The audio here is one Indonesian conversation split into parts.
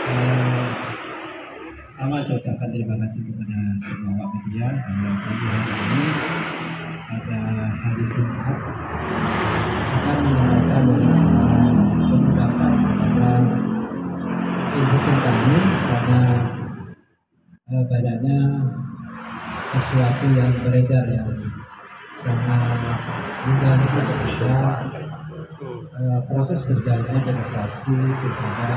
Eh, Pertama saya ucapkan terima kasih kepada semua awak media bahwa pagi hari ini pada hari Jumat akan menyampaikan penugasan kepada tim hukum kami karena banyaknya sesuatu yang beredar yang sangat juga kepada proses berjalannya demokrasi kepada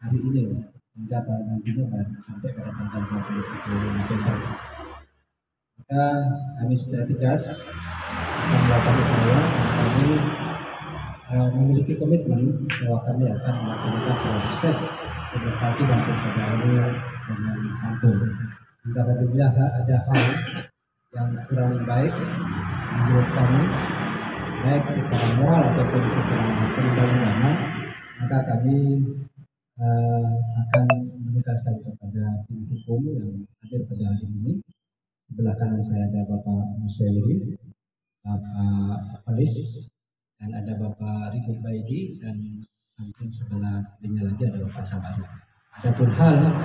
hari ini hingga nantinya sampai pada tanggal 27 November. Maka kami secara tegas akan melakukan upaya. Kami memiliki komitmen bahwa kami akan melaksanakan proses demokrasi dan pilkada ini dengan santun. Hingga apabila ada hal yang kurang baik menurut kami, baik secara moral ataupun secara perundang-undangan, maka kami akan menegaskan kepada tim hukum yang hadir pada hari ini. Sebelah kanan saya ada Bapak Musyairi, Bapak Alis, dan ada Bapak Riko Baidi, dan samping sebelah lainnya lagi ada Bapak Sabari. Adapun hal yang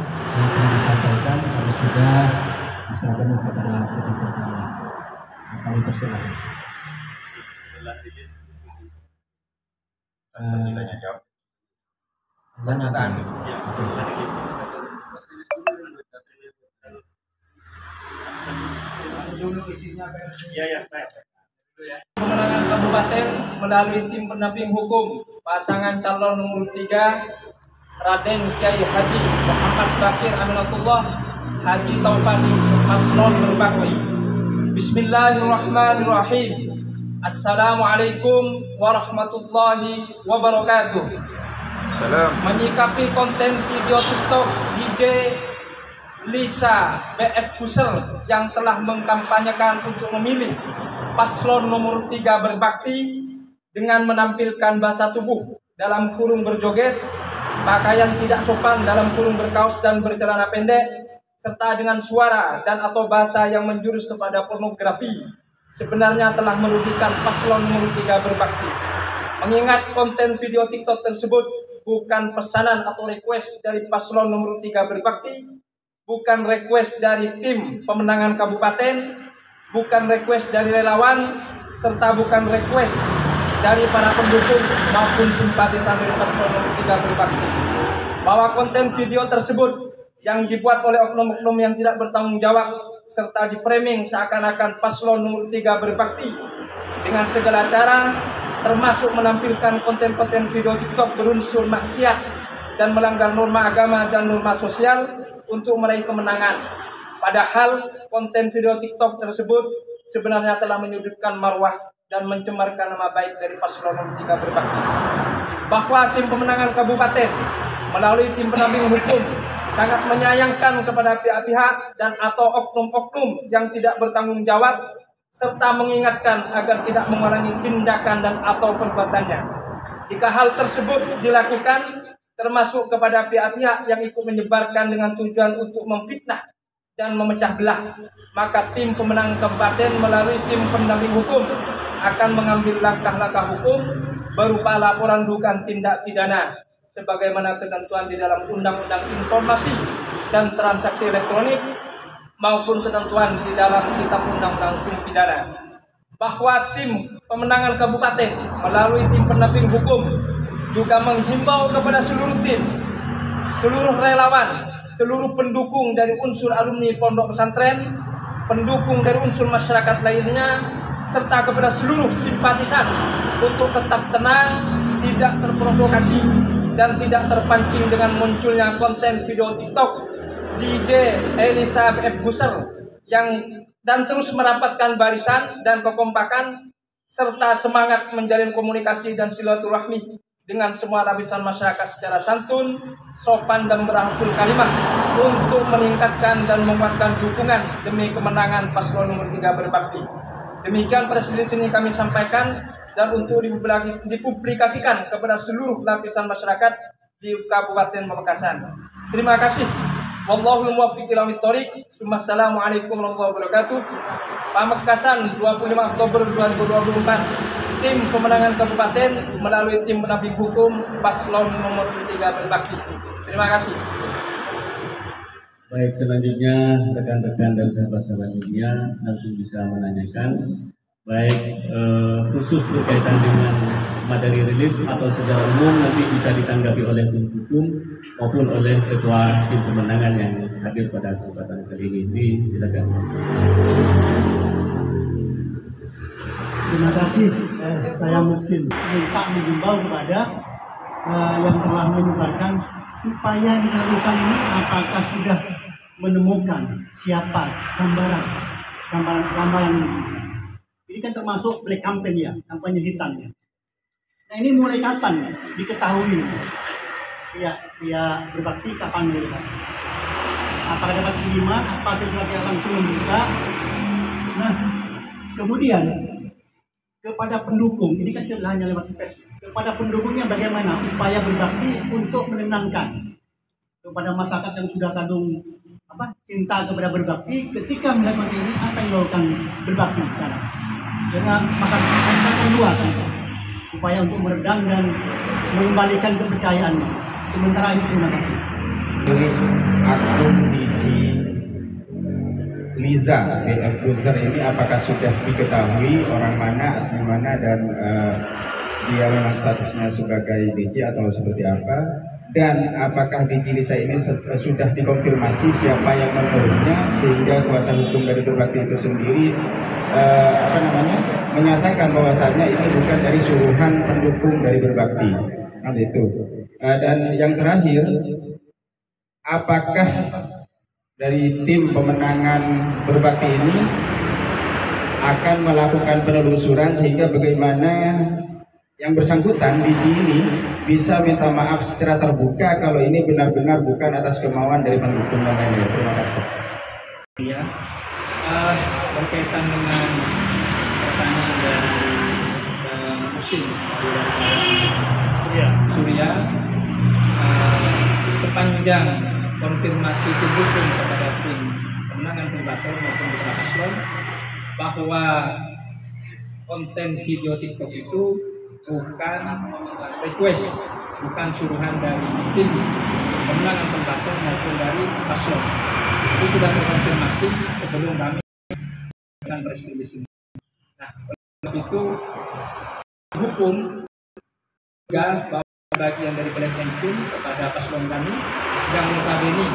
akan disampaikan kami sudah disampaikan kepada tim hukum kami. Kami persilakan. Pemenangan Kabupaten melalui tim pendamping hukum pasangan calon nomor 3 Raden Kiai Haji Muhammad Bakir Aminatullah Haji Taufani Paslon Berbakti. Bismillahirrahmanirrahim. Assalamualaikum warahmatullahi wabarakatuh. Salam. Menyikapi konten video TikTok DJ Lisa BF Kusel yang telah mengkampanyekan untuk memilih paslon nomor 3 berbakti dengan menampilkan bahasa tubuh dalam kurung berjoget, pakaian tidak sopan dalam kurung berkaos dan bercelana pendek, serta dengan suara dan atau bahasa yang menjurus kepada pornografi, sebenarnya telah merugikan paslon nomor 3 berbakti. Mengingat konten video TikTok tersebut bukan pesanan atau request dari paslon nomor 3 berbakti, bukan request dari tim pemenangan kabupaten, bukan request dari relawan, serta bukan request dari para pendukung maupun simpatisan dari paslon nomor 3 berbakti. Bahwa konten video tersebut yang dibuat oleh oknum-oknum yang tidak bertanggung jawab serta di framing seakan-akan paslon nomor 3 berbakti dengan segala cara, termasuk menampilkan konten-konten video TikTok berunsur maksiat dan melanggar norma agama dan norma sosial untuk meraih kemenangan. Padahal konten video TikTok tersebut sebenarnya telah menyudutkan marwah dan mencemarkan nama baik dari paslon nomor 3 berbakti. Bahwa tim pemenangan kabupaten melalui tim pendamping hukum sangat menyayangkan kepada pihak-pihak dan atau oknum-oknum yang tidak bertanggung jawab, serta mengingatkan agar tidak mengulangi tindakan dan atau perbuatannya. Jika hal tersebut dilakukan, termasuk kepada pihak-pihak yang ikut menyebarkan dengan tujuan untuk memfitnah dan memecah belah, maka tim pemenang kabupaten melalui tim pendamping hukum akan mengambil langkah-langkah hukum berupa laporan dugaan tindak pidana sebagaimana ketentuan di dalam Undang-Undang Informasi dan Transaksi Elektronik maupun ketentuan di dalam Kitab Undang-Undang Hukum Pidana. Bahwa tim pemenangan kabupaten melalui tim pendamping hukum juga menghimbau kepada seluruh tim, seluruh relawan, seluruh pendukung dari unsur alumni pondok pesantren, pendukung dari unsur masyarakat lainnya, serta kepada seluruh simpatisan untuk tetap tenang, tidak terprovokasi, dan tidak terpancing dengan munculnya konten video TikTok DJ Elisa BF Kusel dan terus merapatkan barisan dan kekompakan serta semangat menjalin komunikasi dan silaturahmi dengan semua lapisan masyarakat secara santun, sopan dan berahlakul kalimah untuk meningkatkan dan menguatkan dukungan demi kemenangan paslon nomor 3 berbakti. Demikian press release ini kami sampaikan dan untuk dipublikasikan kepada seluruh lapisan masyarakat di Kabupaten Pamekasan. Terima kasih. Wallahul muwaffiq ila thoriq. Wassalamualaikum warahmatullahi wabarakatuh. Pamekasan 25 Oktober 2024. tim pemenangan kabupaten melalui tim pendamping hukum paslon nomor 3 berbakti. Terima kasih. Baik, selanjutnya rekan-rekan dan sahabat-sahabat media langsung bisa menanyakan, baik khusus berkaitan dengan materi rilis atau secara umum nanti bisa ditanggapi oleh tim hukum maupun oleh ketua tim pemenangan yang hadir pada kesempatan kali ini. Silakan. Terima kasih. Saya Muksin minta mengimbau kepada yang telah menyebarkan upaya dilakukan ini, apakah sudah menemukan siapa gambaran ini. Ini kan termasuk black campaign ya, kampanye hitam ya. Nah ini mulai kapan diketahui? Ya berbakti kapan dilihat? Apakah dapat kiriman? Apa sesuatu langsung membuka? Nah kemudian kepada pendukung, ini kan tidak hanya lewat pes. Kepada pendukungnya bagaimana upaya berbakti untuk menenangkan kepada masyarakat yang sudah kadung cinta kepada berbakti, ketika melihat materi ini apa yang dilakukan berbakti sekarang. Karena masyarakat luas upaya untuk meredam dan mengembalikan kepercayaannya. Sementara itu terima kasih. Akun Digi Liza BF Kuser ini apakah sudah diketahui orang mana, asli mana, dan dia memang statusnya sebagai DJ atau seperti apa, dan apakah DJ Liza ini sudah dikonfirmasi siapa yang menurutnya sehingga kuasa hukum dari berbakti itu sendiri menyatakan bahwasanya ini bukan dari suruhan pendukung dari berbakti. Nah itu. Dan yang terakhir, apakah dari tim pemenangan berbakti ini akan melakukan penelusuran sehingga bagaimana yang bersangkutan DJ ini bisa minta maaf secara terbuka kalau ini benar-benar bukan atas kemauan dari pendukung dan lain-lain. Terima kasih. Ya, berkaitan dengan pertanyaan dari Musin Surya, sepanjang konfirmasi tim hukum kepada tim pemenangan tembakau maupun beberapa paslon bahwa konten video TikTok itu bukan request, bukan suruhan dari tim pemenangan tembakau maupun dari paslon. Itu sudah terkonfirmasi sebelum kami melakukan press release ini. Nah, itu hukum juga bagian dari black campaign kepada paslon kami yang notabene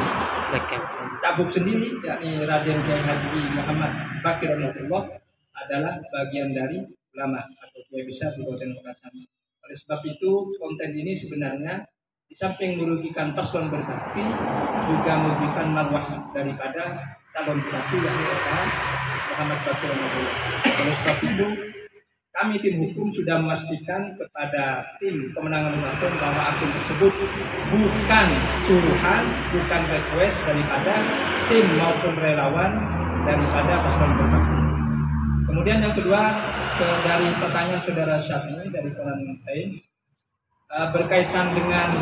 tabuk sendiri, yakni Raden Kiai Haji Muhammad Bakir Rahmatullah adalah bagian dari ulama atau kiai besar di Kabupaten Pamekasan. Oleh sebab itu konten ini sebenarnya di samping merugikan paslon berbakti juga merugikan marwah daripada calon berbakti yakni Muhammad Bakir Rahmatullah. Oleh sebab itu kami tim hukum sudah memastikan kepada tim pemenangan berbakti bahwa akun tersebut bukan suruhan, bukan request daripada tim maupun relawan daripada paslon berbakti. Kemudian yang kedua, dari pertanyaan saudara Syafi'i dari Koran Times berkaitan dengan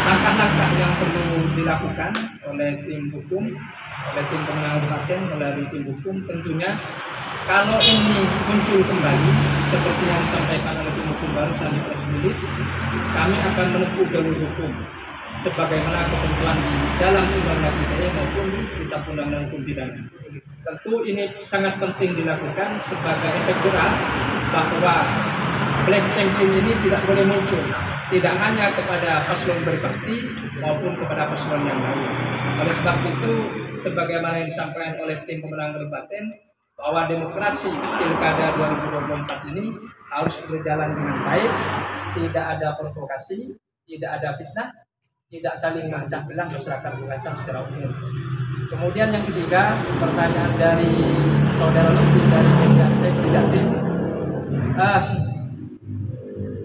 langkah-langkah yang perlu dilakukan oleh tim hukum, oleh tim pemenangan berbakti, melalui tim hukum, tentunya kalau ini muncul kembali seperti yang disampaikan oleh tim hukum barusan di press release, kami akan menempuh jalur hukum sebagaimana ketentuan di dalam Undang-Undang ITE maupun di Kitab Undang-Undang Hukum Pidana. Tentu ini sangat penting dilakukan sebagai efek jerah bahwa black campaign ini tidak boleh muncul, tidak hanya kepada paslon berbakti maupun kepada paslon yang lain. Oleh sebab itu, sebagaimana yang disampaikan oleh tim pemenang kabupaten, bahwa demokrasi Pilkada 2024 ini harus berjalan dengan baik, tidak ada provokasi, tidak ada fitnah, tidak saling memecah belah masyarakat Pamekasan secara umum. Kemudian yang ketiga, pertanyaan dari saudara Lutfi dari media saya Jatim.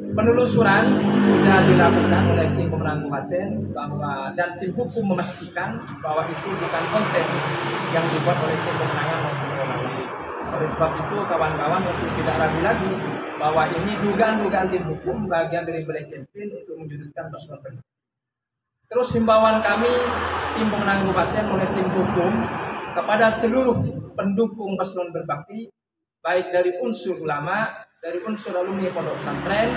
Penelusuran sudah dilakukan oleh tim pemenang kabupaten bahwa dan tim hukum memastikan bahwa itu bukan konten yang dibuat oleh tim pemenangan maupun relawan. Oleh sebab itu kawan-kawan untuk tidak ragu lagi bahwa ini dugaan-dugaan tim hukum bagian dari black campaign untuk menjudutkan paslon berbakti. Terus himbauan kami tim pemenang kabupaten oleh tim hukum kepada seluruh pendukung paslon berbakti baik dari unsur ulama, dari unsur alumni pondok pesantren,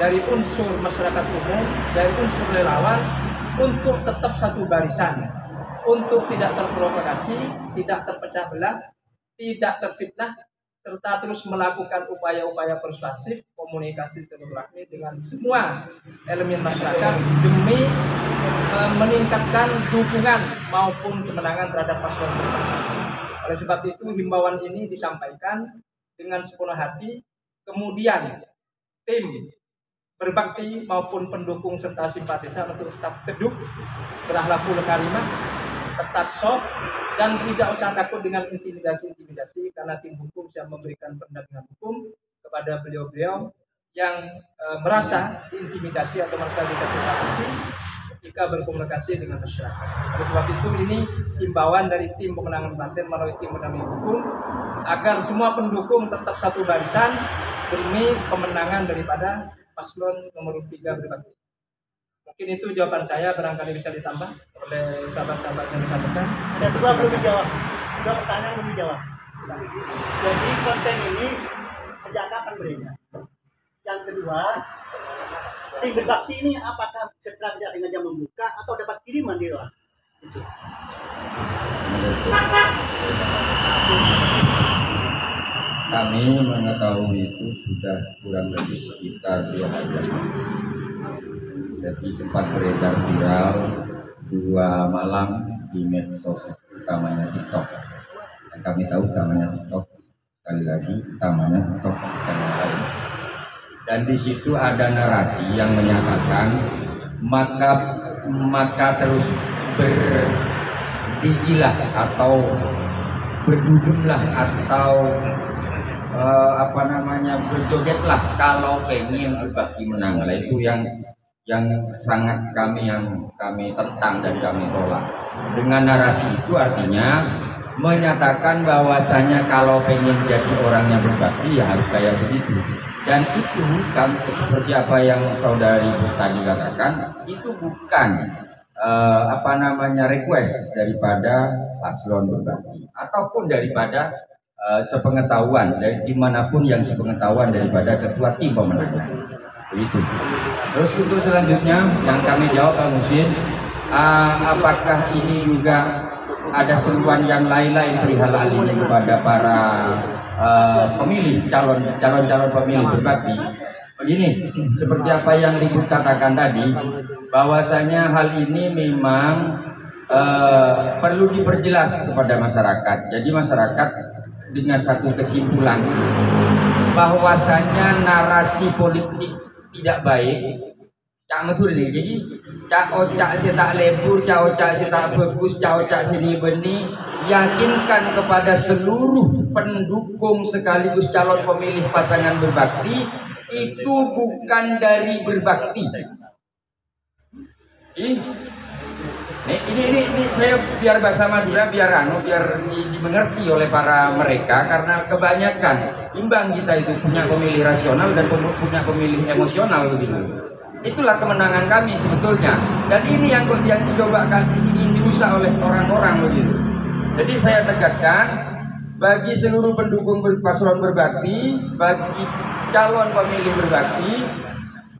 dari unsur masyarakat umum, dari unsur relawan, untuk tetap satu barisan, untuk tidak terprovokasi, tidak terpecah belah, tidak terfitnah, serta terus melakukan upaya-upaya persuasif, komunikasi silaturahmi dengan semua elemen masyarakat demi meningkatkan dukungan maupun kemenangan terhadap paslon berbakti. Oleh sebab itu himbauan ini disampaikan dengan sepenuh hati. Kemudian tim berbakti maupun pendukung serta simpatisan untuk tetap teduh, berakhlakul karimah, tetap soft, dan tidak usah takut dengan intimidasi-intimidasi, karena tim hukum siap memberikan pendampingan hukum kepada beliau-beliau yang merasa diintimidasi atau merasa ditakuti ketika berkomunikasi dengan masyarakat. Oleh sebab itu ini himbauan dari tim pemenangan Banten melalui tim pendamping hukum agar semua pendukung tetap satu barisan demi kemenangan daripada paslon nomor 3 berbakti. Mungkin itu jawaban saya, barangkali bisa ditambah oleh sahabat-sahabat yang dikatakan. Ada dua belum dijawab, dua pertanyaan belum dijawab. Jadi konten ini sejak kapan beredar? Yang kedua, tim berbakti ini apakah setelah tidak sengaja membuka atau dapat kiriman di luar? Itu. Kami mengetahui itu sudah kurang lebih sekitar 2 hari. Jadi sempat beredar viral 2 malam di medsos, utamanya TikTok. Dan kami tahu utamanya TikTok, sekali lagi utamanya TikTok bukan yang lain. Dan di situ ada narasi yang menyatakan maka terus berdijilah atau berdugumlah atau berjogetlah kalau pengen berbakti menang. Nah, itu yang sangat kami tentang dan kami tolak. Dengan narasi itu artinya menyatakan bahwasanya kalau pengen jadi orang yang berbakti ya harus kayak begitu. Dan itu kan seperti apa yang saudari tadi katakan, itu bukan request daripada paslon berbakti ataupun daripada sepengetahuan dari dimanapun yang sepengetahuan daripada ketua tim pemenangan. Begitu. Terus untuk selanjutnya yang kami jawab Pak Musin, apakah ini juga ada seruan yang lain-lain perihal hal ini kepada para pemilih calon pemilih berbakti? Begini, seperti apa yang Ribut katakan tadi, bahwasanya hal ini memang perlu diperjelas kepada masyarakat. Jadi masyarakat dengan satu kesimpulan bahwasanya narasi politik tidak baik. Cak metur ini, jadi cak ocak si tak lebur, cak ocak si tak bagus, cak ocak sini benih. Yakinkan kepada seluruh pendukung sekaligus calon pemilih pasangan berbakti itu bukan dari berbakti. Ini saya biar bahasa Madura biar dimengerti oleh para mereka, karena kebanyakan imbang kita itu punya pemilih rasional dan punya pemilih emosional begitu. Itulah kemenangan kami sebetulnya, dan ini yang dicoba ingin dirusak oleh orang-orang begitu. Jadi saya tegaskan bagi seluruh pendukung paslon berbakti, bagi calon pemilih berbakti,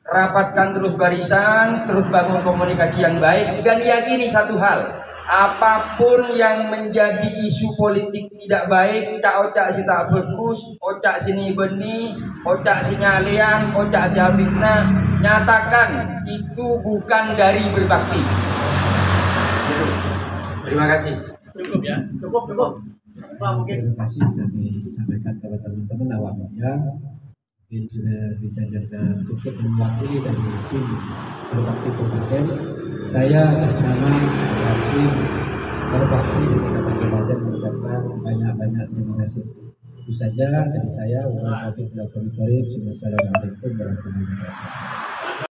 rapatkan terus barisan, terus bangun komunikasi yang baik, dan yakini satu hal, apapun yang menjadi isu politik tidak baik, ocak si tak bagus, ocak sini benih, ocak si nyalian, ocak si fitnah, nyatakan itu bukan dari berbakti. Terima kasih. Cukup ya, cukup. Pak, mungkin Terima kasih kami sampaikan kepada teman-teman awak media. Mungkin sudah bisa jaga cukup mewakili dari tim berbakti kabupaten. Saya atas nama tim berbakti di Kota Kabupaten mengucapkan banyak-banyak terima kasih. Itu saja dari saya. Wassalamualaikum warahmatullahi wabarakatuh.